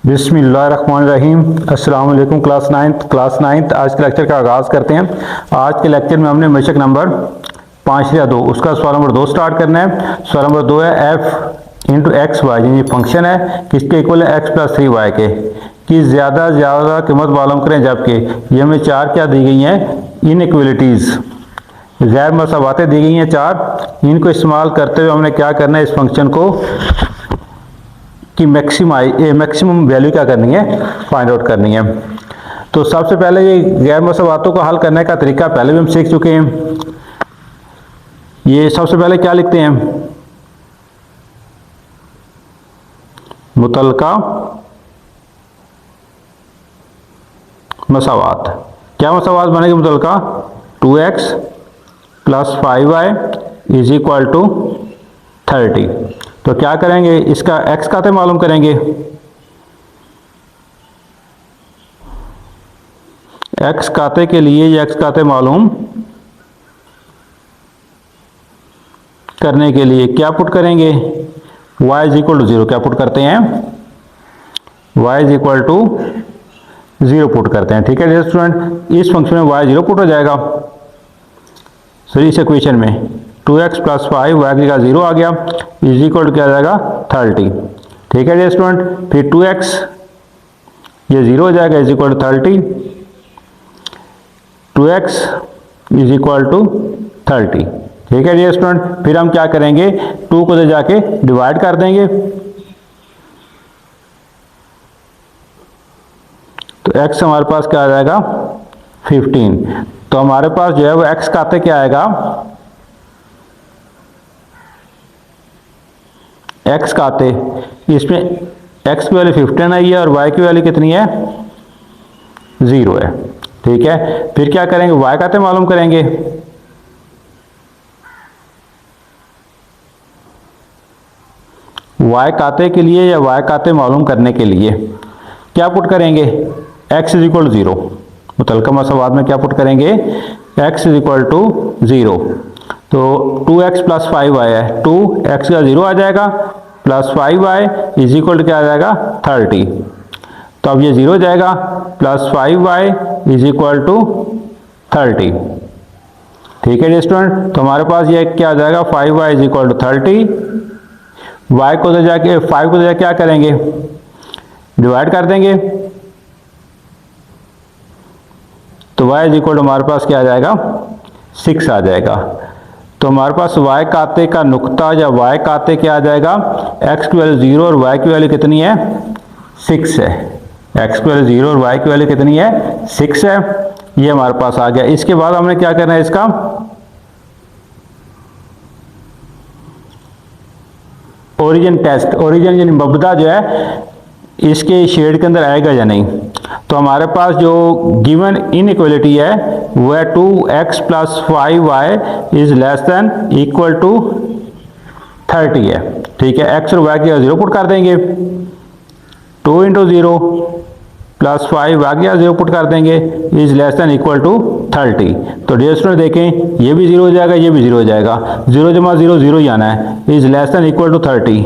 बिस्मिल्लाहिर्रहमानिर्रहीम। अस्सलाम वालेकुम क्लास नाइन्थ आज के लेक्चर का आगाज़ करते हैं। आज के लेक्चर में हमने मशक नंबर 5/2 उसका सवाल नंबर 2 स्टार्ट करना है। सवाल नंबर 2 है f इंटू एक्स वाई, ये फंक्शन है किसके इक्वल है x प्लस 3y के, कि ज़्यादा से ज़्यादा कीमत मालूम करें जबकि ये हमें चार क्या दी गई हैं, इनइक्वलिटीज़, गैर मसावातें दी गई हैं चार। इनको इस्तेमाल करते हुए हमने क्या करना है, इस फंक्शन को कि मैक्सिमम वैल्यू क्या करनी है, फाइंड आउट करनी है। तो सबसे पहले ये गैर मसावातों को हल करने का तरीका पहले भी हम सीख चुके हैं। ये सबसे पहले क्या लिखते हैं, मुतलका मसावात। क्या मसावात बनेगी मुतलका, 2x plus 5y is equal to 30। तो क्या करेंगे, इसका x खाते मालूम करेंगे। x खाते के लिए ये x खाते मालूम करने के लिए क्या पुट करेंगे, y इज इक्वल टू 0 क्या पुट करते हैं, y is equal to 0 put करते हैं। ठीक है स्टूडेंट, इस फंक्शन में y 0 पुट हो जाएगा। सो इस इक्वेशन में 2x प्लस 5 y की जगह 0 आ गया, इज इक्वल टू क्या आ जाएगा 30। ठीक है स्टूडेंट, फिर 2x ये 0 हो जाएगा, is equal to 30, 2x is equal to 30। ठीक है स्टूडेंट, फिर हम क्या करेंगे, 2 को ले जाके डिवाइड कर देंगे। तो x हमारे पास क्या आ जाएगा 15। तो हमारे पास जो है वो x खाते क्या आएगा, x खाते इसमें x की वैल्यू 15 आई है और y की वैल्यू कितनी है, 0 है। ठीक है, फिर क्या करेंगे, y खाते मालूम करेंगे। y खाते के लिए या y खाते मालूम करने के लिए क्या पुट करेंगे, x इज इक्वल टू 0। मुतलका मसावात में क्या पुट करेंगे, x इज इक्वल टू 0। तो 2x प्लस 5y है, 2x का 0 आ जाएगा plus 5y is equal to क्या आ जाएगा 30। तो अब ये 0 हो जाएगा, plus 5y is equal to 30। ठीक है स्टूडेंट, तो हमारे पास ये क्या आ जाएगा, 5y is equal to 30। y को ले जाके 5 को ले जाके क्या करेंगे, डिवाइड कर देंगे। तो y इज इक्वल टू हमारे पास क्या आ जाएगा 6 आ जाएगा। तो हमारे पास y खाते का नुक्ता या y खाते क्या आ जाएगा, x की वैल्यू 0 और y की वैल्यू कितनी है 6 है। x की वैल्यू 0 और y की वैल्यू कितनी है 6 है, ये हमारे पास आ गया। इसके बाद हमने क्या करना है, इसका ओरिजिन टेस्ट, ओरिजिन यानी मबदा जो है इसके शेड के अंदर आएगा या नहीं। तो हमारे पास जो गिवन इनइक्वालिटी है वो है 2x plus 5y is less than equal to 30 है। ठीक है, x और y की 0 पुट कर देंगे, 2 इंटू 0 प्लस 5 y की 0 पुट कर देंगे, is less than equal to 30। तो डियर स्टूडेंट देखें, ये भी 0 हो जाएगा, ये भी 0 हो जाएगा, 0 जमा 0 0 ही आना है, is less than equal to 30।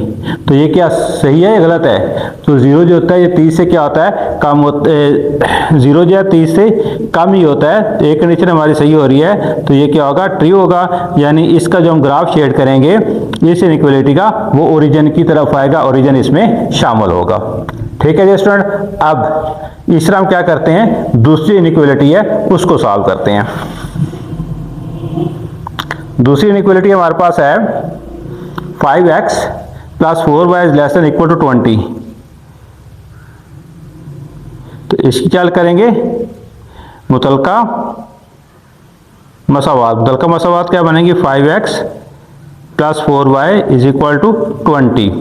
तो ये क्या सही है या गलत है, तो 0 जो होता है ये 30 से क्या होता है कम होता है, 0 जो है 30 से कम ही होता है। एक कंडीशन हमारी सही हो रही है, तो ये क्या होगा ट्रू होगा, यानी इसका जो हम ग्राफ शेड करेंगे इस इनइक्वालिटी का वो ओरिजिन की तरफ आएगा, ओरिजिन इसमें शामिल होगा। ठीक है स्टूडेंट, अब इस तरह हम क्या करते हैं, दूसरी इनइक्वालिटी है उसको सॉल्व करते हैं। दूसरी इनइक्वालिटी हमारे पास है 5x plus 4y is less than equal to 20। तो इसकी क्या करेंगे, मुतलका मसावात। मुतलका मसावात क्या बनेंगी, 5x plus 4y is equal to 20।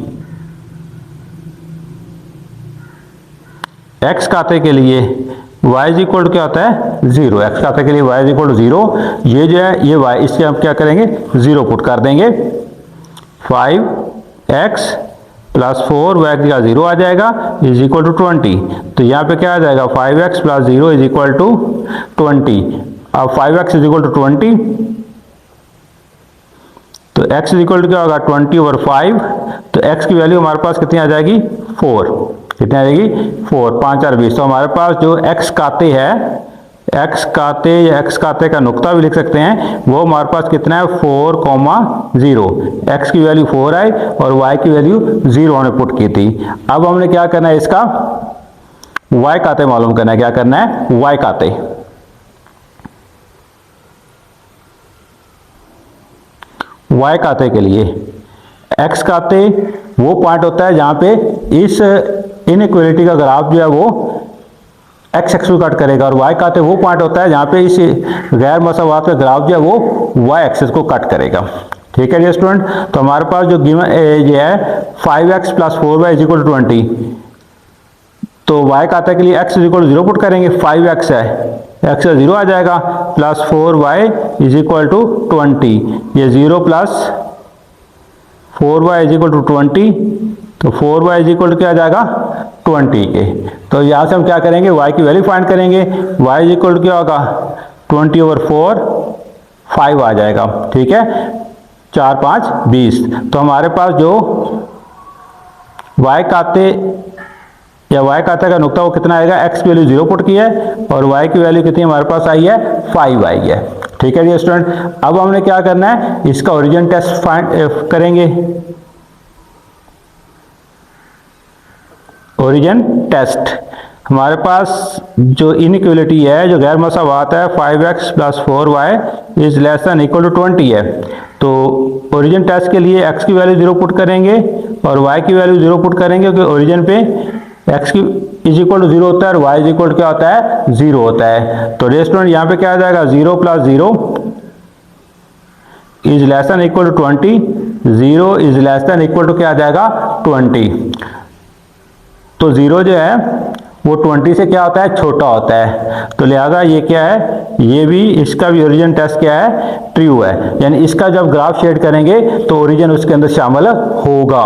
x खाते के लिए y इज इक्वल टू क्या होता है 0, x खाते के लिए y इज इक्वल टू 0। ये जो है ये y, इसके हम क्या करेंगे 0 पुट कर देंगे, 5x प्लस 4y की 0 आ जाएगा, इज इक्वल टू 20। तो यहाँ पे क्या आ जाएगा 5x plus 0 is equal to 20। अब 5x इज इक्वल टू 20, तो x इज इक्वल टू क्या होगा 20 ओवर 5। तो x की वैल्यू हमारे पास कितनी आ जाएगी 4। कितनी आ जाएगी 4, 5 4 20। तो हमारे पास जो x खाते है, x खाते या x खाते का नुक्ता भी लिख सकते हैं, वो हमारे पास कितना है 4,0। x की वैल्यू 4 आई और y की वैल्यू 0 हमने पुट की थी। अब हमने क्या करना है, इसका y खाते मालूम करना है। क्या करना है, y खाते। y खाते के लिए x खाते वो पॉइंट होता है जहां पे इस इनइक्वालिटी का ग्राफ जो है वो x एक्सिस को कट करेगा, और y खाते वो पॉइंट होता है जहां पे इस गैर मसावात का ग्राफ जो है वो y एक्सिस को कट करेगा। ठीक है जी स्टूडेंट। तो हमारे पास जो गिवन ये है 5x + 4y = 20। तो y खाते के लिए x = 0 पुट करेंगे, 5x है, x का 0 आ जाएगा, प्लस 4y = 20। ये 0 प्लस 4y = 20, तो 4y = क्या आ जाएगा 20 के। तो यहाँ से हम क्या करेंगे, y की वैल्यू फाइंड करेंगे। y = क्या होगा 20/4, 5 आ जाएगा। ठीक है, 4 5 20। तो हमारे पास जो y खाते या y खाते का नुक्ता वो कितना आएगा, x की वैल्यू 0 पुट की है और y की वैल्यू कितनी हमारे पास आई है 5 आई है। ठीक है जी स्टूडेंट। अब हमने क्या करना है, इसका ओरिजिन टेस्ट फाइंड करेंगे। ओरिजिन टेस्ट, हमारे पास जो इनइक्वालिटी है, जो गैर मसावात है, 5x + 4y ≤ 20 है। तो ओरिजिन टेस्ट के लिए x की वैल्यू 0 पुट करेंगे और y की वैल्यू 0 पुट करेंगे, क्योंकि ओरिजिन पे x की = 0 होता है और y = क्या होता है 0 होता है। तो स्टूडेंट यहाँ पे क्या आ जाएगा, 0 + 0 ≤ 20, 0 ≤ क्या आ जाएगा 20। तो 0 जो है वो 20 से क्या होता है, छोटा होता है। तो लिहाजा ये क्या है, ये भी, इसका भी ओरिजिन टेस्ट क्या है, ट्रू है। यानी इसका जब ग्राफ शेड करेंगे तो ओरिजिन उसके अंदर शामिल होगा।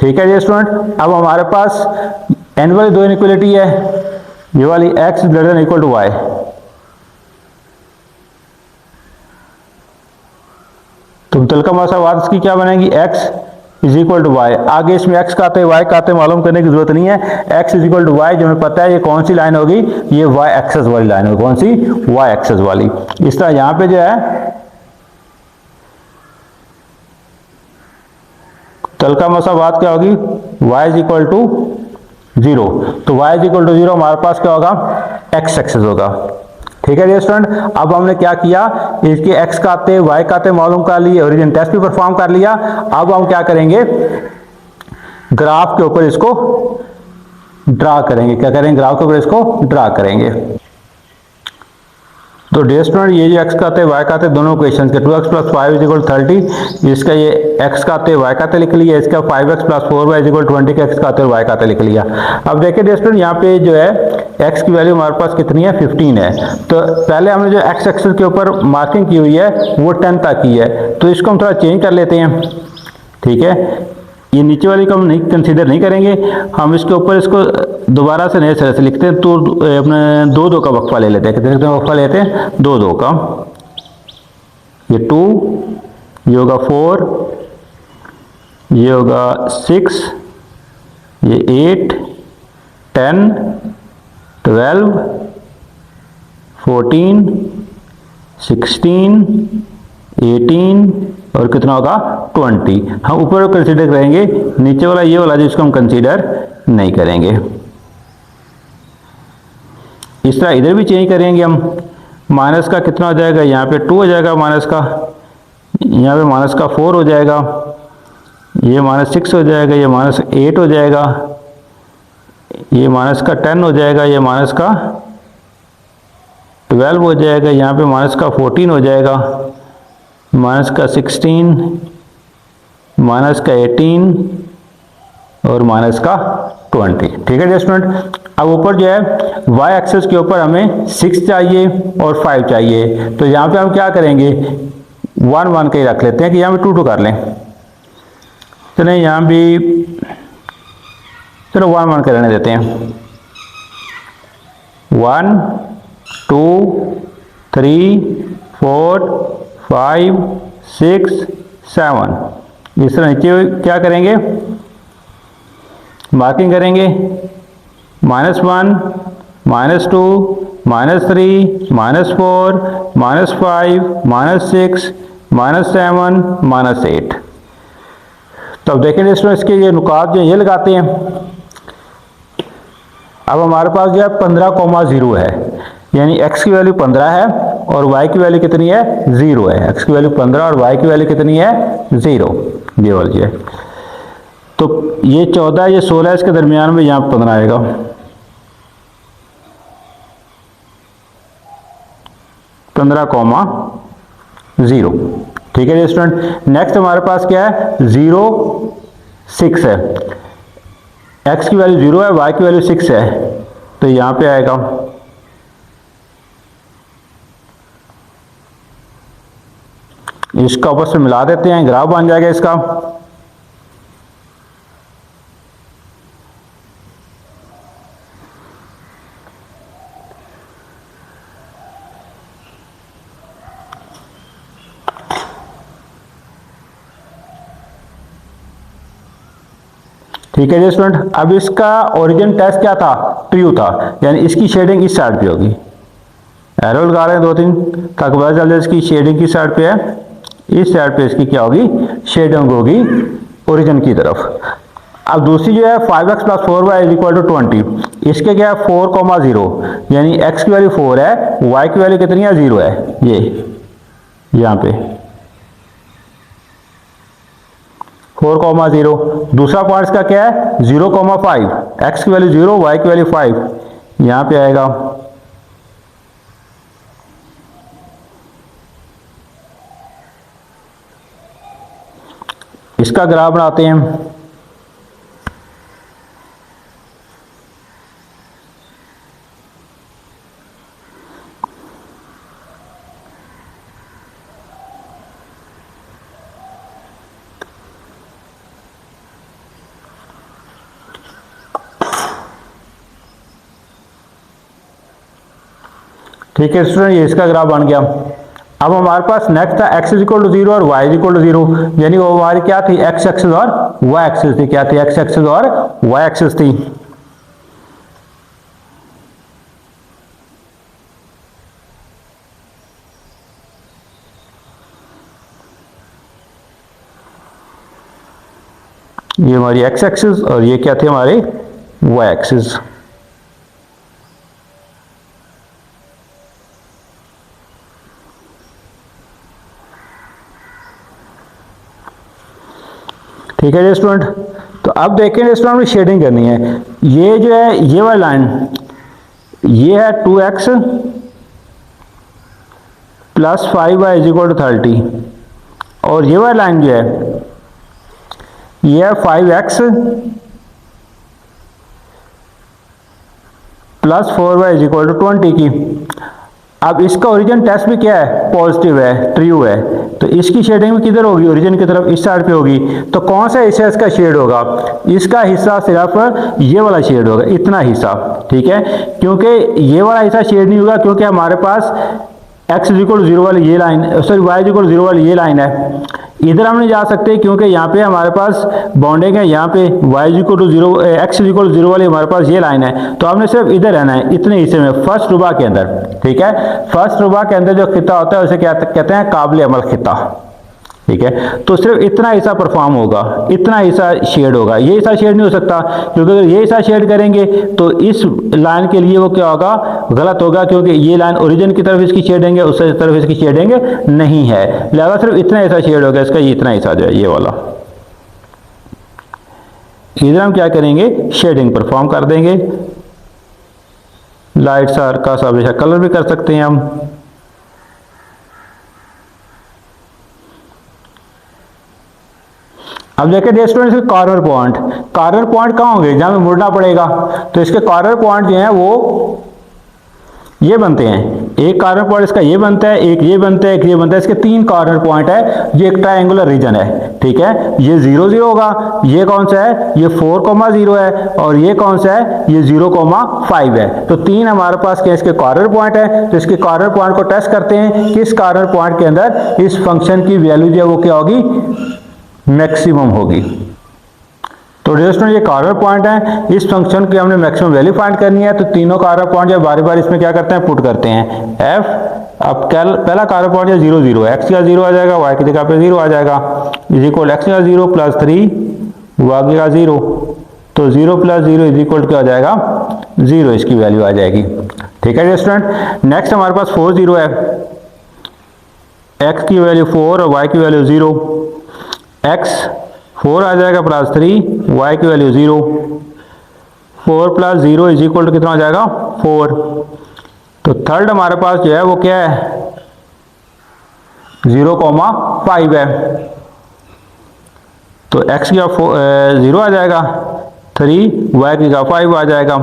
ठीक है जी स्टूडेंट। अब हमारे पास n वाली दो इनइक्वालिटी है, ये वाली x > y। तो मुतलका मसावात इसकी क्या बनेगी, x = y। आगे इसमें x खाते y खाते मालूम करने की जरूरत नहीं है। x = y जो हमें पता है, ये कौन सी लाइन होगी, ये y एक्सिस वाली लाइन होगी। कौन सी, y एक्सिस वाली। इस तरह यहां पे जो है तलका मसावात क्या होगी, y = 0। तो y = 0 हमारे पास क्या होगा, x एक्सिस होगा। ठीक है स्टूडेंट। अब हमने क्या किया, इसके x खाते y खाते मालूम कर लिए, ओरिजिन टेस्ट भी परफॉर्म कर लिया। अब हम क्या करेंगे, ग्राफ के ऊपर इसको ड्रा करेंगे। क्या करेंगे, ग्राफ के ऊपर इसको ड्रा करेंगे। तो डियर स्टूडेंट, ये जो x खाते y खाते दोनों इक्वेशंस के 2x + 5 = 30, इसका ये x खाते y खाते लिख लिया, इसका 5x + 4y = 20 का x खाते और y खाते लिख लिया। अब देखिए डियर स्टूडेंट, यहाँ पे जो है x की वैल्यू हमारे पास कितनी है 15 है। तो पहले हमने जो x एक्सिस के ऊपर मार्किंग की हुई है वो 10 तक की है, तो इसको हम थोड़ा चेंज कर लेते हैं। ठीक है, ये नीचे वाली को हम नहीं कंसीडर नहीं करेंगे, हम इसके ऊपर इसको दोबारा से नए सिरे से लिखते हैं। तो अपने 2 2 का वक्फा ले लेते हैं। कितने वक्फा लेते हैं, 2 2 का। ये 2, ये होगा 4, ये होगा 6, ये 8, 10, 12, 14, 16, 18 और कितना होगा 20। हम ऊपर कंसीडर करेंगे, नीचे वाला ये वाला जिसको हम कंसीडर नहीं करेंगे। इस तरह इधर भी चेंज करेंगे हम। माइनस का कितना हो जाएगा, यहाँ पे 2 हो जाएगा माइनस का, यहाँ पे माइनस का 4 हो जाएगा, ये -6 हो जाएगा, ये -8 हो जाएगा, ये माइनस का 10 हो जाएगा, ये माइनस का 12 हो जाएगा, यहाँ पे माइनस का 14 हो जाएगा, माइनस का 16, माइनस का 18 और माइनस का 20। ठीक है स्टूडेंट। अब ऊपर जो है y एक्सिस के ऊपर हमें 6 चाहिए और 5 चाहिए। तो यहाँ पे हम क्या करेंगे, 1 1 के ही रख लेते हैं कि यहाँ पे 2 2 कर लें। चलें यहाँ भी, चलो 1 1 करने देते हैं। 1 2 3 4 5 6 7। इस तरह नीचे क्या करेंगे, मार्किंग करेंगे, -1, -2, -3, -4, -5, -6, -7, -8। तो अब देखेंगे स्टूडेंट इसके ये नुकात जो ये लगाते हैं। अब हमारे पास जो है 15,0 है, यानी x की वैल्यू 15 है और y की वैल्यू कितनी है, 0 है। x की वैल्यू 15 और y की वैल्यू कितनी है, 0, ये वाली है। तो ये 14, ये 16, इसके दरमियान में यहाँ 15 आएगा। (15,0) ठीक है जी स्टूडेंट। नेक्स्ट हमारे पास क्या है, 0, 6 है। x की वैल्यू 0 है, y की वैल्यू 6 है, तो यहाँ पे आएगा। इसका आपस में मिला देते हैं, ग्राफ बन जाएगा इसका। ठीक है जी स्टूडेंट। अब इसका ओरिजिन टेस्ट क्या था, ट्रू था, यानी इसकी शेडिंग इस साइड पे होगी। एरो लगा रहे हैं 2-3 ताकि पता चल जाए इसकी शेडिंग किस साइड पे है। इस साइड पे इसकी क्या होगी, शेडिंग होगी ओरिजिन की तरफ। अब दूसरी जो है 5x + 4y = 20, इसके क्या है 4,0, यानी x की वैल्यू 4 है, y की वैल्यू कितनी है, 0 है। ये यहाँ पे 4,0। दूसरा पॉइंट का क्या है, 0,5, x की वैल्यू 0, y की वैल्यू 5, यहाँ पे आएगा। इसका ग्राफ बनाते हैं। ठीक है स्टूडेंट, ये इसका ग्राफ बन गया। अब हमारे पास नेक्स्ट था x = 0 और y = 0, यानी वो हमारी क्या थी, x एक्सिस और y एक्सिस थी। क्या थी, x एक्सिस और y एक्सिस थी। ये हमारी x एक्सिस और ये क्या थे, हमारे y एक्सिस। ठीक है जी स्टूडेंट। तो अब देखें स्टूडेंट में शेडिंग करनी है। ये जो है ये वाली लाइन, ये है 2x + 5y = 30, और ये वाली लाइन जो है ये है 5x + 4y = 20 की। अब इसका ओरिजिन टेस्ट भी क्या है, पॉजिटिव है, ट्रू है, तो इसकी शेडिंग भी किधर होगी, ओरिजिन की तरफ, इस साइड पे होगी। तो कौन सा हिस्सा इसका शेड होगा, इसका हिस्सा सिर्फ ये वाला शेड होगा, इतना हिस्सा। ठीक है, क्योंकि ये वाला हिस्सा शेड नहीं होगा, क्योंकि हमारे पास x = 0 वाली ये लाइन, सॉरी y = 0 वाली ये लाइन है। इधर हम नहीं जा सकते क्योंकि यहाँ पे हमारे पास बाउंडिंग है, यहाँ पे y = 0, x = 0 वाली हमारे पास ये लाइन है। तो हमने सिर्फ इधर रहना है, इतने हिस्से में, फर्स्ट रुबा के अंदर। ठीक है, फर्स्ट रुबा के अंदर जो खिता होता है उसे क्या कहते हैं, काबिल अमल खिता। ठीक है, तो सिर्फ इतना हिस्सा परफॉर्म होगा, इतना हिस्सा शेड होगा, ये हिस्सा शेड नहीं हो सकता, क्योंकि अगर ये हिस्सा शेड करेंगे तो इस लाइन के लिए वो क्या होगा, गलत होगा, क्योंकि ये लाइन ओरिजिन की तरफ इसकी शेडिंग है, उस तरफ इसकी शेडिंग नहीं है। लिहाजा सिर्फ इतना हिस्सा शेड होगा इसका, ये इतना हिस्सा जो है ये वाला। इधर हम क्या करेंगे, शेडिंग परफॉर्म कर देंगे। लाइट सा हल्का सा बेशक कलर भी कर सकते हैं हम। अब देखिए students, corner point, corner point कहाँ होंगे, जहां में मुड़ना पड़ेगा। तो इसके कॉर्नर पॉइंट जो हैं वो ये बनते हैं। एक कॉर्नर पॉइंट इसका ये बनता है, एक ये बनता है, एक ये बनता है। इसके 3 कॉर्नर पॉइंट है। ये एक ट्रायंगुलर रीजन है। ठीक है, ये 0, 0 होगा। ये कौन सा है, ये 4,0 है, और ये कौन सा है, ये 0,5 है। तो 3 हमारे पास क्या इसके कॉर्नर पॉइंट है। तो इसके कॉर्नर पॉइंट को टेस्ट करते हैं, किस कॉर्नर पॉइंट के अंदर इस फंक्शन की वैल्यू जो है वो क्या होगी, मैक्सिमम होगी। तो डियर स्टूडेंट ये कॉर्नर पॉइंट है, इस फंक्शन की हमने मैक्सिमम वैल्यू फाइंड करनी है, तो तीनों कॉर्नर पॉइंट जो बारी बारी इसमें क्या करते हैं, पुट करते हैं एफ। अब पहला कॉर्नर पॉइंट है 0 0, एक्स का 0 आ जाएगा, वाई की जगह पे 0 आ जाएगा, इज इक्वल एक्स का 0 प्लस 3 वाई का 0, तो 0 प्लस 0 इज इक्वल क्या हो जाएगा 0, इसकी वैल्यू आ जाएगी। ठीक है स्टूडेंट। नेक्स्ट हमारे पास 4 0 है, x की वैल्यू 4 और y की वैल्यू 0, x 4 आ जाएगा प्लस 3, y की value 0, 4 plus 0 is equal to कितना आ जाएगा 4। तो थर्ड हमारे पास जो है वो क्या है 0,5 है, तो x की 0 आ जाएगा, 3 y की 5 आ जाएगा,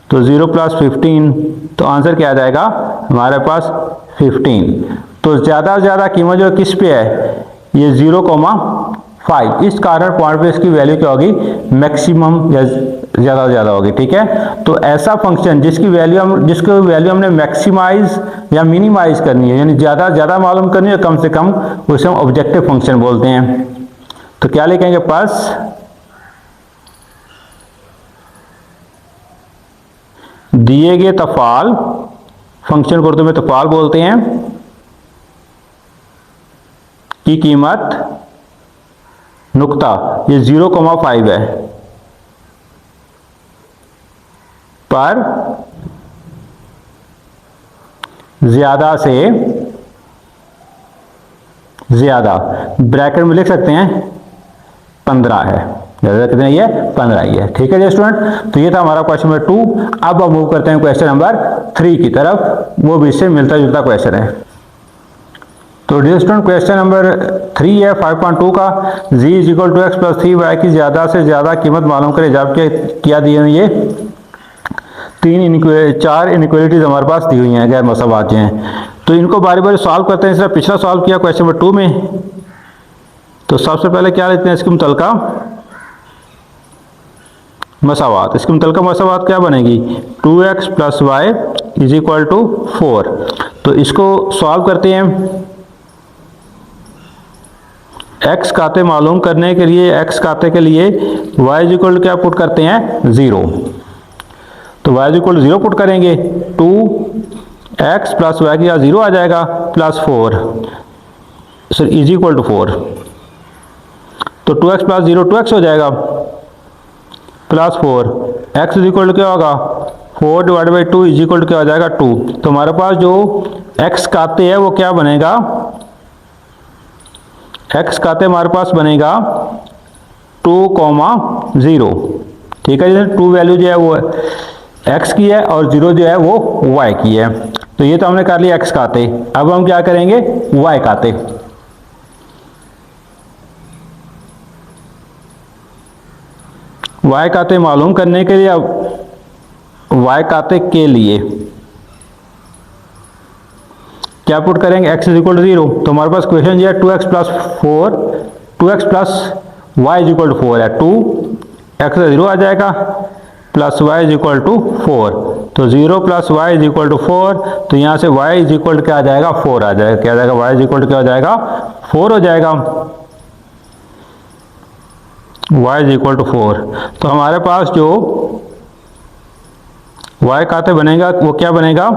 तो 0 प्लस 15, तो आंसर क्या आ जाएगा हमारे पास 15। तो ज़्यादा से ज़्यादा कीमत जो किस पे है ये 0,5, इस कॉर्नर पॉइंट पे इसकी वैल्यू क्या होगी मैक्सिमम या ज़्यादा से ज़्यादा होगी। ठीक है, तो ऐसा फंक्शन जिसकी वैल्यू हमने मैक्सिमाइज या मिनिमाइज करनी है, यानी ज़्यादा से ज़्यादा मालूम करनी है कम से कम, उसे हम ऑब्जेक्टिव फंक्शन बोलते हैं। तो क्या लिखेंगे प्लस दिए गए तफाल, फंक्शन को उर्दू में तफाल बोलते हैं, की कीमत नुक्ता ये 0,5 है पर ज्यादा से ज्यादा, ब्रैकेट में लिख सकते हैं 15 है, ज्यादा कितने ये 15 ही है। ठीक है जी स्टूडेंट, तो ये था हमारा क्वेश्चन नंबर 2। अब हम मूव करते हैं क्वेश्चन नंबर 3 की तरफ, वो भी इससे मिलता जुलता क्वेश्चन है। तो डियर स्टूडेंट क्वेश्चन नंबर 3 है 5.2 का, z is equal to x plus 3y की ज्यादा से ज्यादा कीमत मालूम करें। जबकि क्या दिए हुए ये 4 इनइक्वालिटीज हमारे पास दी हुई हैं, गैर मसावात हैं, तो इनको बारी बारी सॉल्व करते हैं। इसलिए पिछला सॉल्व किया क्वेश्चन नंबर 2 में, तो सबसे पहले क्या लेते हैं इसकी मुतलका मसावात। इसकी मुतलका मसावात क्या बनेगी 2x plus y is equal to 4। तो इसको सॉल्व करते हैं। x खाते मालूम करने के लिए, x खाते के लिए y इज इक्वल टू क्या पुट करते हैं 0, तो y is equal to 0 put करेंगे, 2x प्लस वाई का 0 आ जाएगा plus 4 sir is equal to 4, तो 2x प्लस 0 2x हो जाएगा plus 4, x is equal to क्या होगा 4 divide by 2 is equal to क्या हो जाएगा 2। तो हमारे पास जो x खाते है वो क्या बनेगा, x खाते हमारे पास बनेगा 2,0। ठीक है, 2 वैल्यू जो है वो x की है और 0 जो है वो y की है। तो ये तो हमने कर लिया x खाते। अब हम क्या करेंगे y खाते। y खाते मालूम करने के लिए, अब y खाते के लिए क्या पुट करेंगे x इज इक्वल टू 0। तो हमारे पास क्वेश्चन जो है 2x plus 4, 2x plus y is equal to 4 है, 2x 0 आ जाएगा plus y is equal to 4, तो 0 plus y is equal to 4, तो यहाँ से y इज इक्वल टू क्या आ जाएगा 4 आ जाएगा, क्या आ जाएगा y इज इक्वल टू क्या हो जाएगा 4 हो जाएगा, y इज इक्वल टू 4। तो हमारे पास जो y खाते बनेगा वो क्या बनेगा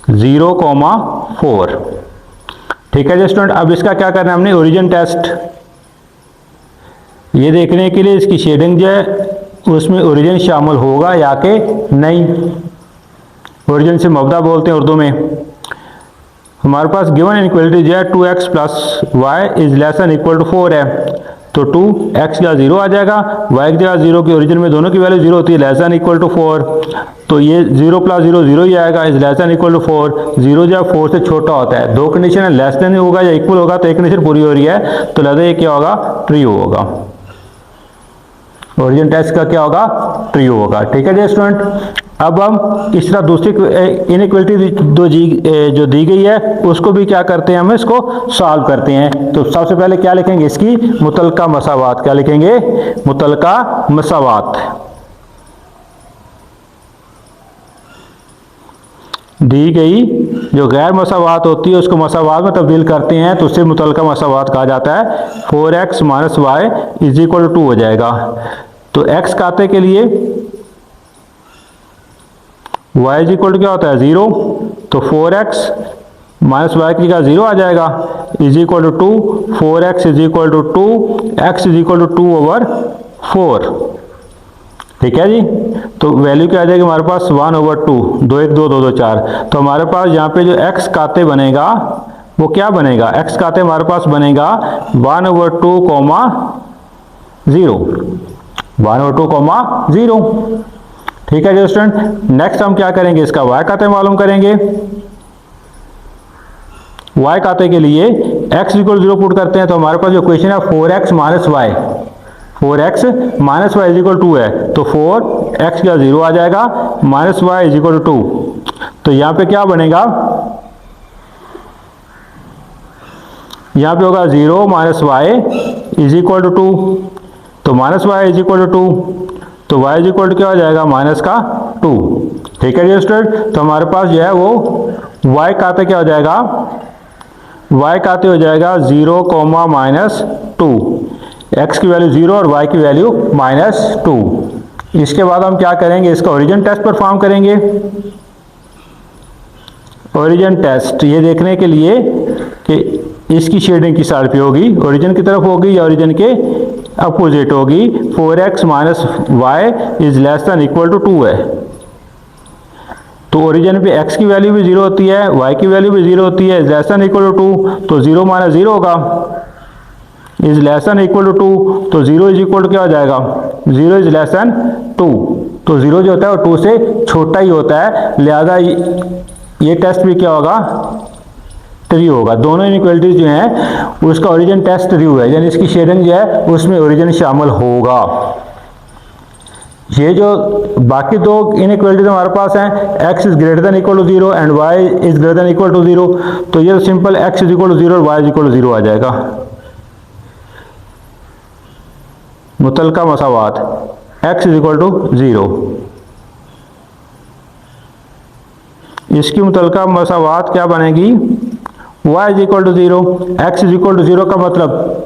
0,4। ठीक है जी स्टूडेंट, अब इसका क्या करना है हमने ओरिजिन टेस्ट, ये देखने के लिए इसकी शेडिंग जो है उसमें ओरिजिन शामिल होगा या कि नहीं। ओरिजिन से मबदा बोलते हैं उर्दू में। हमारे पास गिवन इनइक्वालिटी जो है 2x plus y is less than equal to 4 है, तो 2x का 0 आ जाएगा, y की जगह 0 की ओरिजिन में दोनों की वैल्यू 0 होती है, लेस देन इक्वल टू 4, तो ये 0 प्लस 0 0 ही आएगा, is less than equal to 4। 0 जब 4 से छोटा होता है, दो कंडीशन है, लेस देन होगा या इक्वल होगा, तो एक कंडीशन पूरी हो रही है, तो लिहाजा ये क्या होगा ट्रू होगा, ओरिजिन टेस्ट का क्या होगा ट्रू होगा। ठीक है जी स्टूडेंट, अब हम इस तरह दूसरी इनइक्वालिटी जो दी गई है उसको भी क्या करते हैं हम इसको सॉल्व करते हैं। तो सबसे पहले क्या लिखेंगे इसकी मुतलका मसावात, क्या लिखेंगे मुतलका मसावात। दी गई जो गैर मसावात होती है उसको मसावात में तब्दील करते हैं तो उससे मुतल्लिका मसावात कहा जाता है। 4x minus y is equal to 2 हो जाएगा। तो x खाते के लिए y इज इक्वल टू क्या होता है 0, तो 4x माइनस वाई की जगह 0 आ जाएगा is equal to 2, 4x is equal to 2, x is equal to 2/4। ठीक है जी। तो वैल्यू क्या आ जाएगी हमारे पास 1/2, 2 1 2 2 2 4। तो हमारे पास यहाँ पे जो x खाते बनेगा वो क्या बनेगा, x खाते हमारे पास बनेगा 1/2, 0, 1/2, 0। ठीक है जी स्टूडेंट। नेक्स्ट हम क्या करेंगे, इसका y खाते मालूम करेंगे। y खाते के लिए x इक्वल 0 पुट करते हैं तो हमारे पास जो क्वेश्चन है 4x minus y, 4x minus y is equal 2 है, तो 4x का 0 आ जाएगा माइनस वाई इज इक्वल 2। तो यहाँ पे क्या बनेगा, यहाँ पे होगा 0 minus y is equal to 2, तो minus y is equal to 2, तो y इज इक्वल टू क्या हो जाएगा माइनस का 2। ठीक है जी स्टूडेंट। तो हमारे पास जो है वो y खाते क्या हो जाएगा, y खाते हो जाएगा 0 माइनस 2, x की वैल्यू 0 और y की वैल्यू -2। इसके बाद हम क्या करेंगे, इसका ओरिजिन टेस्ट परफॉर्म करेंगे। ओरिजिन टेस्ट ये देखने के लिए कि इसकी शेडिंग किस साइड पे होगी, ओरिजिन की तरफ होगी या ओरिजिन के अपोजिट होगी। 4x minus y is less than equal to 2 है, तो ओरिजिन पे x की वैल्यू भी 0 होती है, y की वैल्यू भी 0 होती है, is less than equal to 2, तो 0 माइनस 0 होगा, is less than equal to 2, तो 0 इज इक्वल टू क्या हो जाएगा, 0 इज लेस दैन 2, तो 0 जो होता है वो 2 से छोटा ही होता है, लिहाजा ये टेस्ट भी क्या होगा, ट्रू होगा। दोनों इनइक्वालिटीज जो हैं उसका ओरिजिन टेस्ट ट्रू है, यानी इसकी शेडिंग जो है उसमें ओरिजिन शामिल होगा। ये जो बाकी दो इनइक्वालिटीज हमारे पास हैं, x is greater than equal to 0 and y is greater than equal to 0, तो ये simple x is equal to 0 और y इज इक्वल टू 0 आ जाएगा। मुतल्लिका मसावात x इज इक्वल टू 0, इसकी मुतल्लिका मसावात क्या बनेगी, y is equal to 0, x is equal to 0 का मतलब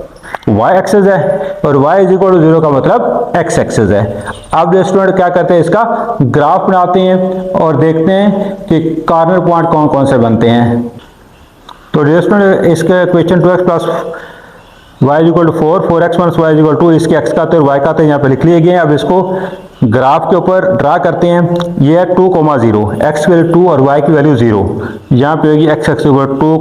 y एक्सेस है और y इज इक्वल टू 0 का मतलब x एक्सेस है। अब स्टूडेंट क्या करते हैं, इसका ग्राफ बनाते हैं और देखते हैं कि कॉर्नर पॉइंट कौन कौन से बनते हैं। तो स्टूडेंट इसके question 2x plus y is equal to 4, 4x minus y is equal to, इसके x खाते और y खाते यहाँ पे लिख लिए गए हैं। अब इसको ग्राफ के ऊपर ड्रा करते हैं। ये है 2, 0, x की वैल्यू 2 और y की वैल्यू 0, यहाँ पे होगी x एक्स इक्वल 2,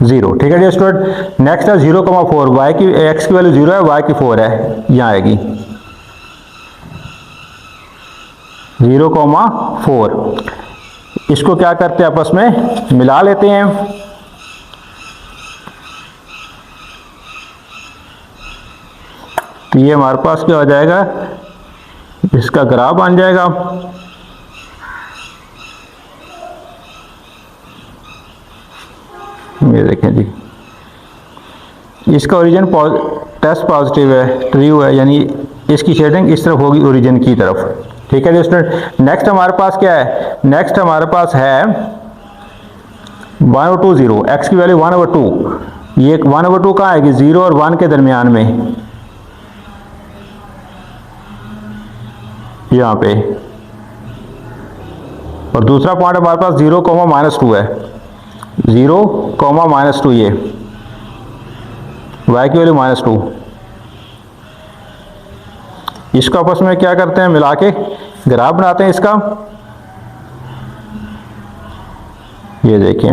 0। ठीक है जी स्टूडेंट। नेक्स्ट है 0, 4, y की x की वैल्यू 0 है, y की 4 है, यहाँ आएगी 0, 4। इसको क्या करते हैं, आपस में मिला लेते हैं। तो ये हमारे पास क्या हो जाएगा, इसका ग्राफ बन जाएगा। ये देखें जी, इसका ओरिजिन टेस्ट पॉजिटिव है, ट्रू है, यानी इसकी शेडिंग इस तरफ होगी ओरिजिन की तरफ। ठीक है जी स्टूडेंट। नेक्स्ट हमारे पास क्या है, नेक्स्ट हमारे पास है 1/2, 0, x की वैल्यू 1/2, ये 1/2 कहाँ आएगी, 0 और 1 के दरमियान में, यहाँ पे। और दूसरा पॉइंट हमारे पास 0, -2 है, 0, -2, ये y की वैल्यू -2। इसको आपस में क्या करते हैं, मिला के ग्राफ बनाते हैं इसका। ये देखिए,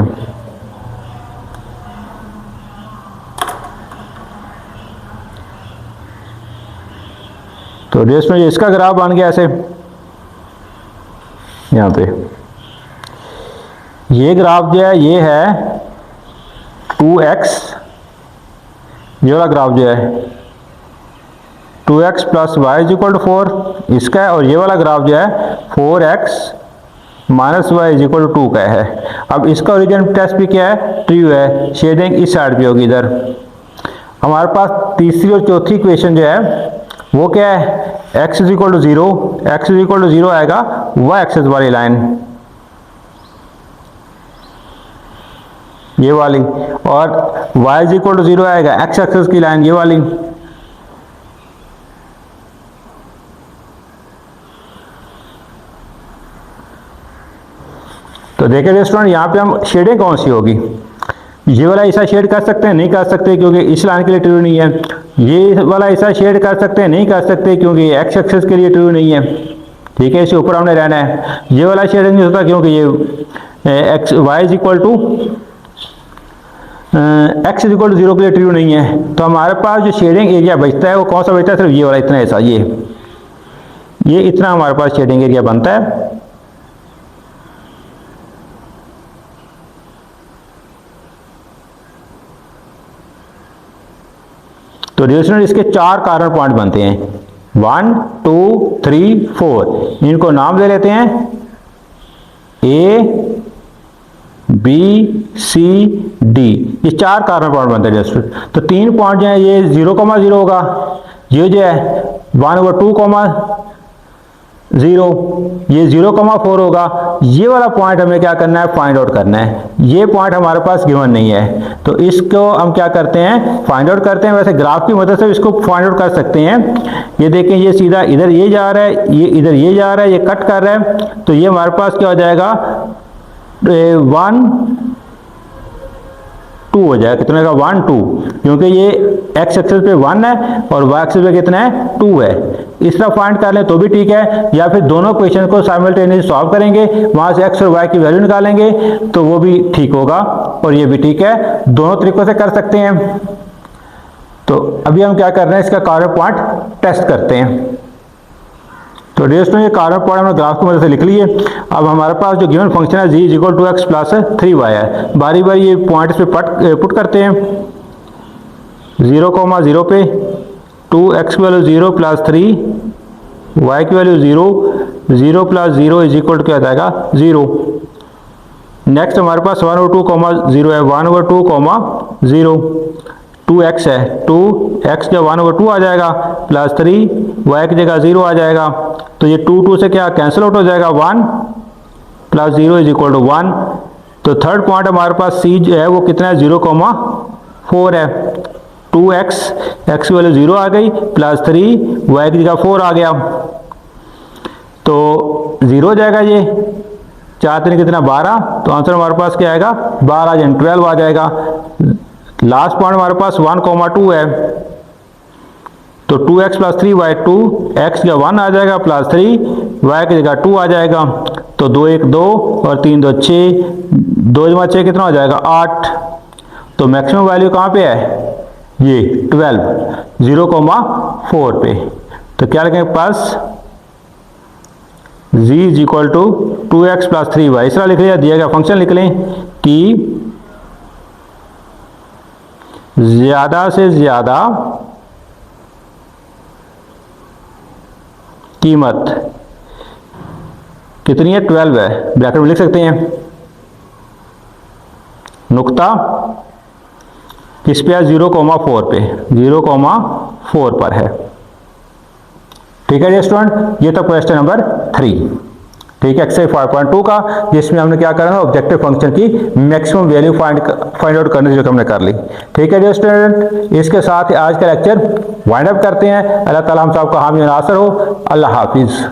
तो रेस में इसका ग्राफ बन गया ऐसे, यहाँ पे ये ग्राफ जो है ये है 2x, ये वाला ग्राफ जो है 2x plus y is equal to 4 इसका है, और ये वाला ग्राफ जो है 4x minus y is equal to 2 का है। अब इसका ओरिजिन टेस्ट भी क्या है, ट्रू है, शेडिंग इस साइड पे होगी इधर। हमारे पास तीसरी और चौथी इक्वेशन जो है वो क्या है, x is equal to zero, x is equal to zero आएगा y एक्सेस वाली लाइन, ये वाली, और y is equal to zero आएगा x एक्सेस की लाइन, ये वाली। तो देखिए स्टूडेंट, यहाँ पे हम शेडिंग कौन सी होगी, ये वाला ऐसा शेड कर सकते हैं, नहीं कर सकते क्योंकि इस लाइन के लिए ट्रू नहीं है। ये वाला ऐसा शेड कर सकते हैं, नहीं कर सकते क्योंकि एक्स एक्सेस के लिए ट्रू नहीं है। ठीक है, इसके ऊपर हमने रहना है। ये वाला शेड नहीं होता क्योंकि ये x y is equal to x is equal to zero के लिए ट्रू नहीं है। तो हमारे पास जो शेडिंग एरिया बचता है वो कौन सा बचता है, सिर्फ ये वाला, इतना ऐसा, ये इतना हमारे पास शेडिंग एरिया बनता है। तो डियर इसके चार कार्बन पॉइंट बनते हैं, 1 2 3 4। इनको नाम दे लेते हैं A B C D। ये चार कार्बन पॉइंट बनते हैं डियर। तो 3 पॉइंट जो है ये 0,0 होगा, ये जो है 1/2, 0, ये 0,4 होगा। ये वाला पॉइंट हमें क्या करना है, फाइंड आउट करना है। ये पॉइंट हमारे पास गिवन नहीं है, तो इसको हम क्या करते हैं, फाइंड आउट करते हैं। वैसे ग्राफ की मदद से इसको फाइंड आउट कर सकते हैं। ये देखें, ये सीधा इधर ये जा रहा है, ये इधर ये जा रहा है, ये कट कर रहा है, तो ये हमारे पास क्या हो जाएगा, 1 2 हो जाएगा। कितने का, 1 2, क्योंकि ये एक्स एक्सेस पे 1 है और वाई एक्सेस पे कितना है, 2 है। इस तरह फाइंड कर लें तो भी ठीक है, या फिर दोनों क्वेश्चन को साइमल्टेनियसली सॉल्व करेंगे, वहां से एक्स और वाई की वैल्यू निकालेंगे तो वो भी ठीक होगा, और ये भी ठीक है। दोनों तरीकों से कर सकते हैं। तो अभी हम क्या कर रहे हैं, इसका कार्बन पॉइंट टेस्ट करते हैं। तो डियर स्टूडेंट, ये कार्बन पॉइंट हमने ग्राफ की मदद से लिख लिए। अब हमारे पास जो गिवन फंक्शन है g is equal to x plus 3y है। बारी बारी ये पॉइंट इस पे पुट करते हैं। 0,0 पे 2x की वैल्यू 0 प्लस 3, y की value 0, 0 plus 0 is equal to क्या जाएगा, 0। नेक्स्ट हमारे पास 1/2, 0 है, 1/2, 0, 2x है, 2x का 1/2 आ जाएगा, प्लस 3, y की जगह 0 आ जाएगा। तो ये 2 से क्या कैंसिल आउट हो जाएगा, 1 प्लस 0 इज इक्वल टू 1। तो थर्ड पॉइंट हमारे पास c जो है वो कितना है, 0,4 है। 2x, x की वैल्यू 0 आ गई, प्लस 3, y की जगह 4 आ गया, तो 0 हो जाएगा। ये 4 3 कितना, 12। तो आंसर हमारे पास क्या आएगा, 12 यानी 12 आ जाएगा। लास्ट पॉइंट हमारे पास 1,2 है, तो 2x प्लस 3y, 2x का 1 आ जाएगा, प्लस 3, y की जगह 2 आ जाएगा। तो 2 1 2 और 3 2 6, 2 जमा 6 कितना हो जाएगा, 8। तो मैक्सिमम वैल्यू कहाँ पे है, ये 12, 0,4 पे। तो क्या लिखेंगे, plus z is equal to 2x plus 3y। इस तरह लिख लिया, दिया गया फंक्शन लिख लें कि ज्यादा से ज्यादा कीमत कितनी है, 12 है। ब्रैकेट में लिख सकते हैं, नुक्ता किस पे है, 0,4 पे, 0,4 पर है। ठीक है स्टूडेंट, ये था क्वेश्चन नंबर 3। ठीक है, एक्सरसाइज 5.2 का, जिसमें हमने क्या करना है, ऑब्जेक्टिव फंक्शन की मैक्सिमम वैल्यू फाइंड आउट करने जो हमने कर ली। ठीक है स्टूडेंट, इसके साथ ही आज का लेक्चर वाइंड अप करते हैं। अल्लाह ताला हम सबका हामी नासर हो। अल्लाह हाफिज़।